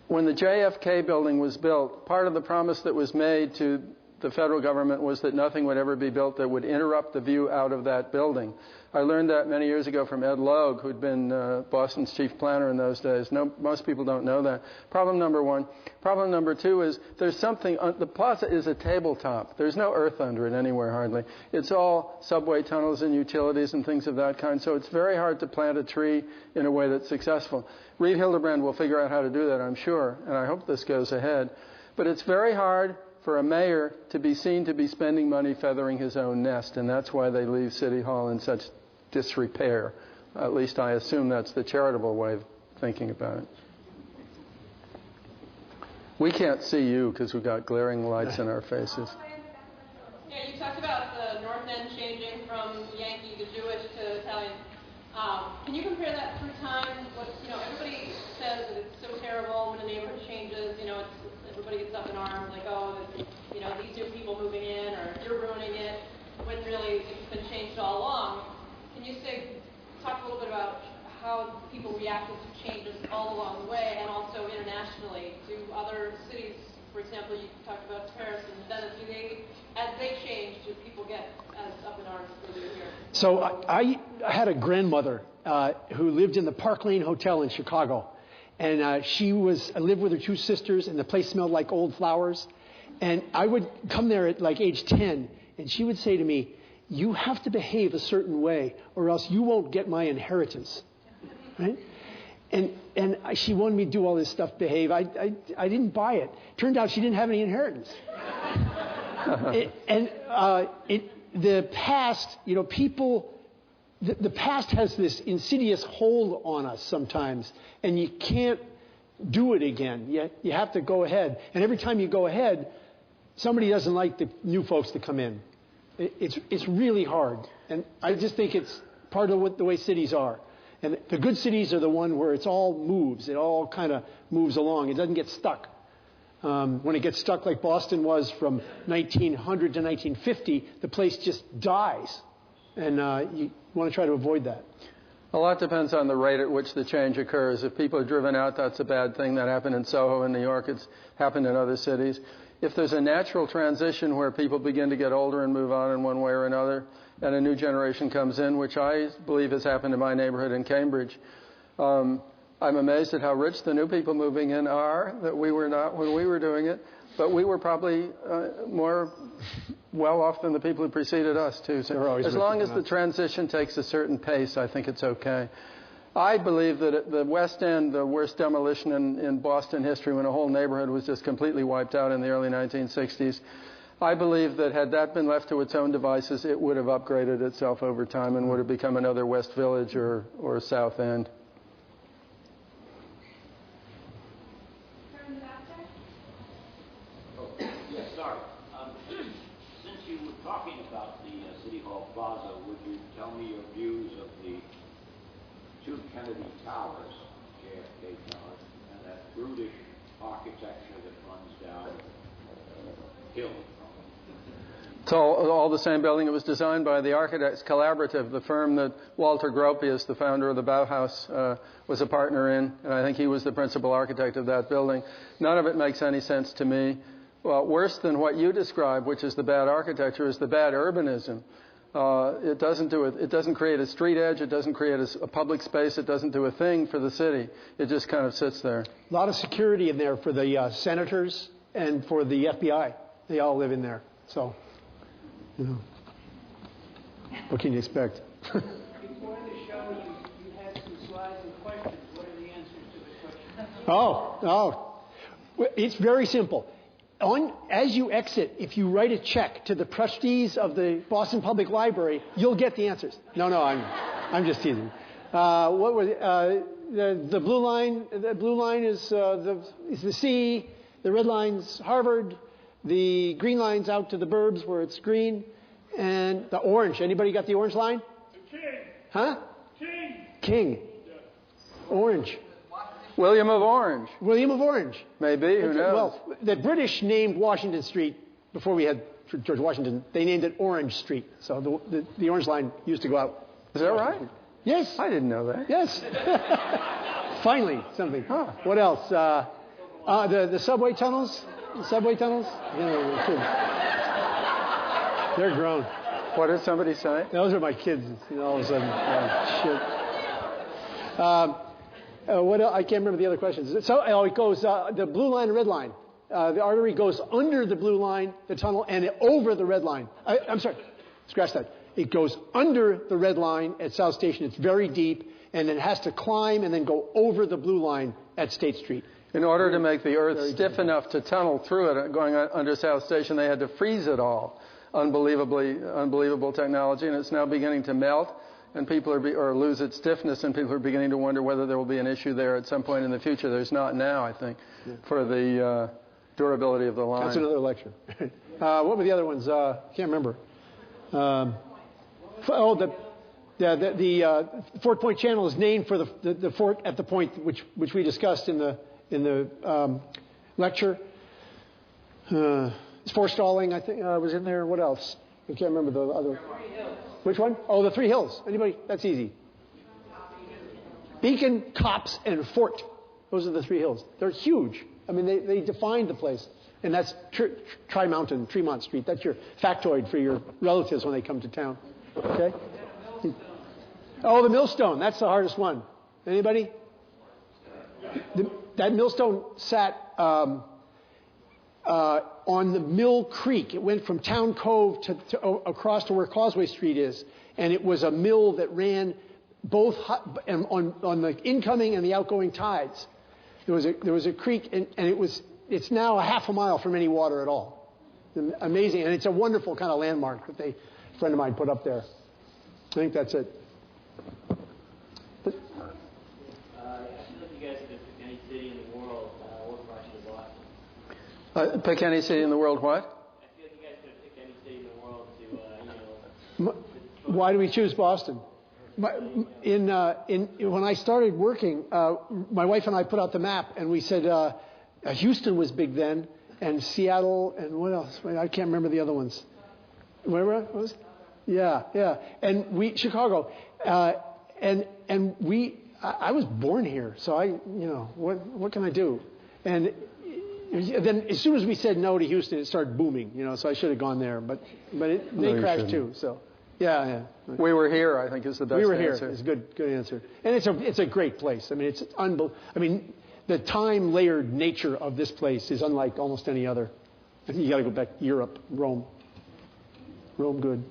[SPEAKER 3] when the JFK building was built, part of the promise that was made to the federal government was that nothing would ever be built that would interrupt the view out of that building. I learned that many years ago from Ed Logue, who'd been Boston's chief planner in those days. Most people don't know that. Problem number one. Problem number two is there's something, the plaza is a tabletop. There's no earth under it anywhere hardly. It's all subway tunnels and utilities and things of that kind, so it's very hard to plant a tree in a way that's successful. Reed Hildebrand will figure out how to do that, I'm sure, and I hope this goes ahead. But it's very hard for a mayor to be seen to be spending money feathering his own nest, and that's why they leave City Hall in such disrepair. At least I assume that's the charitable way of thinking about it. We can't see you because we've got glaring lights in our faces.
[SPEAKER 5] Yeah, you talked about the North End changing from Yankee to Jewish to Italian. Can you compare that through time? Everybody says that it's so terrible when a neighborhood changes. Everybody gets up in arms like, oh, these new people moving in, or you're ruining it, when really it's been changed all along. Can you talk a little bit about how people reacted to changes all along the way, and also internationally to other cities? For example, you talked about Paris and Venice. As they change, do people get as up in arms as they do here?
[SPEAKER 2] So I had a grandmother who lived in the Park Lane Hotel in Chicago. And I lived with her two sisters, and the place smelled like old flowers. And I would come there at like age 10, and she would say to me, you have to behave a certain way, or else you won't get my inheritance. Right? And she wanted me to do all this stuff, behave. I didn't buy it. Turned out she didn't have any inheritance. The past, people... The past has this insidious hold on us sometimes, and you can't do it again. You have to go ahead. And every time you go ahead, somebody doesn't like the new folks to come in. It's really hard. And I just think it's part of the way cities are. And the good cities are the one where it all moves. It all kind of moves along. It doesn't get stuck. When it gets stuck like Boston was from 1900 to 1950, the place just dies. And you want to try to avoid that.
[SPEAKER 3] A lot depends on the rate at which the change occurs. If people are driven out, that's a bad thing. That happened in Soho in New York. It's happened in other cities. If there's a natural transition where people begin to get older and move on in one way or another, and a new generation comes in, which I believe has happened in my neighborhood in Cambridge, I'm amazed at how rich the new people moving in are, that we were not when we were doing it. But we were probably more well off than the people who preceded us, too. So as long as the transition takes a certain pace, I think it's okay. I believe that at the West End, the worst demolition in Boston history, when a whole neighborhood was just completely wiped out in the early 1960s, I believe that had that been left to its own devices, it would have upgraded itself over time and would have become another West Village or South End.
[SPEAKER 6] Yes, sorry. Since you were talking about the City Hall Plaza, would you tell me your views of the two Kennedy Towers, JFK Towers, and that brutish architecture that runs down hill?
[SPEAKER 3] It's all the same building. It was designed by the Architects Collaborative, the firm that Walter Gropius, the founder of the Bauhaus, was a partner in, and I think he was the principal architect of that building. None of it makes any sense to me. Well, worse than what you described, which is the bad architecture, is the bad urbanism. It doesn't create a street edge. It doesn't create a public space. It doesn't do a thing for the city. It just kind of sits there.
[SPEAKER 2] A lot of security in there for the senators and for the FBI. They all live in there. So, you know, what can you expect?
[SPEAKER 7] Before the show, you had some slides and questions. What are the answers to the questions?
[SPEAKER 2] It's very simple. As you exit, if you write a check to the trustees of the Boston Public Library, you'll get the answers. No, I'm just teasing. What was the blue line? The blue line is the C. The red line's Harvard. The green line's out to the burbs where it's green, and the orange. Anybody got the orange line?
[SPEAKER 4] King.
[SPEAKER 2] Huh?
[SPEAKER 4] King.
[SPEAKER 2] Yeah. Orange.
[SPEAKER 3] William of Orange.
[SPEAKER 2] William of Orange.
[SPEAKER 3] Maybe, who knows?
[SPEAKER 2] Well, the British named Washington Street, before we had George Washington, they named it Orange Street. So the Orange Line used to go out.
[SPEAKER 3] Is that right?
[SPEAKER 2] Yes.
[SPEAKER 3] I didn't know that.
[SPEAKER 2] Yes. Finally, something. Huh. What else? The subway tunnels? The subway tunnels? They're grown.
[SPEAKER 3] What did somebody say?
[SPEAKER 2] Those are my kids. All of a sudden, shit. What else? I can't remember the other questions. So it goes the blue line and red line. The artery goes under the blue line, the tunnel, and over the red line. I'm sorry, scratch that. It goes under the red line at South Station. It's very deep, and it has to climb and then go over the blue line at State Street.
[SPEAKER 3] In order to make the earth stiff enough to tunnel through it, going under South Station, they had to freeze it all. Unbelievable technology, and it's now beginning to melt, and people or lose its stiffness, and people are beginning to wonder whether there will be an issue there at some point in the future. There's not now, I think, for the durability of the line.
[SPEAKER 2] That's another lecture. What were the other ones? Can't remember. The Fort Point Channel is named for the fort at the point which we discussed in the lecture. Forestalling, I think, was in there. What else? I can't remember the other. Which one? Oh, the Three Hills. Anybody? That's easy. Beacon, Copse, and Fort. Those are the Three Hills. They're huge. I mean, they defined the place. And that's Tri-Mountain, Tremont Street. That's your factoid for your relatives when they come to town. Okay? Oh, the millstone. That's the hardest one. Anybody? That millstone sat on the Mill Creek. It went from Town Cove to across to where Causeway Street is, and it was a mill that ran both on the incoming and the outgoing tides. There was a creek, and it's now a half a mile from any water at all. Amazing, and it's a wonderful kind of landmark that a friend of mine put up there. I think that's it.
[SPEAKER 3] Pick any city in the world, what?
[SPEAKER 7] I feel like you guys could have picked any city in the world to,
[SPEAKER 2] Why do we choose Boston? When I started working, my wife and I put out the map, and we said Houston was big then, and Seattle, and what else? I can't remember the other ones. Where was it? Yeah. And Chicago. I was born here, so what can I do? And then as soon as we said no to Houston, it started booming, so I should have gone there, but they crashed too, so. Yeah.
[SPEAKER 3] We were here, I think, is the best answer.
[SPEAKER 2] We were here. It's a good answer. And it's a great place. I mean, it's the time-layered nature of this place is unlike almost any other. I think you got to go back to Europe, Rome. Rome, good.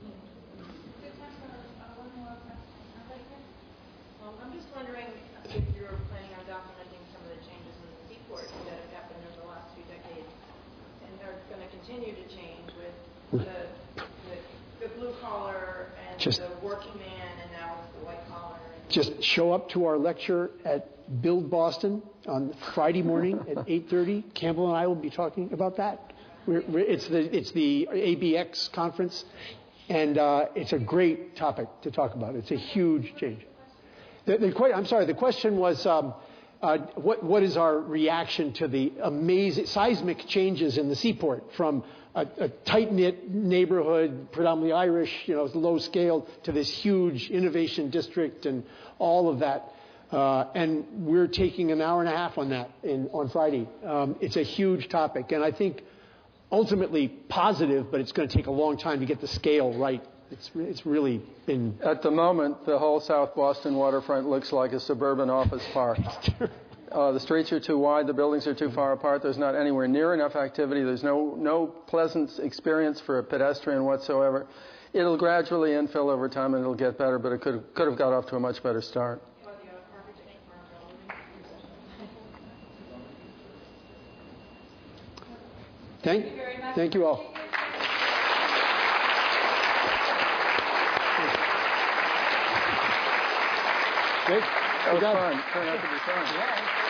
[SPEAKER 8] I'm just wondering if you're planning on documenting some of the changes in the seaport that have happened over the last few decades, and they're going to continue to change with the blue collar and the working man, and now it's the white collar.
[SPEAKER 2] Just show up to our lecture at Build Boston on Friday morning at 8:30. Campbell and I will be talking about that. It's the ABX conference, and it's a great topic to talk about. It's a huge change. I'm sorry. The question was, what is our reaction to the amazing seismic changes in the seaport from a tight-knit neighborhood, predominantly Irish, low scale, to this huge innovation district and all of that. And we're taking an hour and a half on that on Friday. It's a huge topic, and I think ultimately positive, but it's going to take a long time to get the scale right. It's really been...
[SPEAKER 3] At the moment, the whole South Boston waterfront looks like a suburban office park. The streets are too wide, the buildings are too far apart, there's not anywhere near enough activity, there's no pleasant experience for a pedestrian whatsoever. It'll gradually infill over time and it'll get better, but it could have got off to a much better start.
[SPEAKER 2] Thank you very much. Thank you all. Great.
[SPEAKER 3] That was fun. Turned out to be fun.
[SPEAKER 2] Yeah.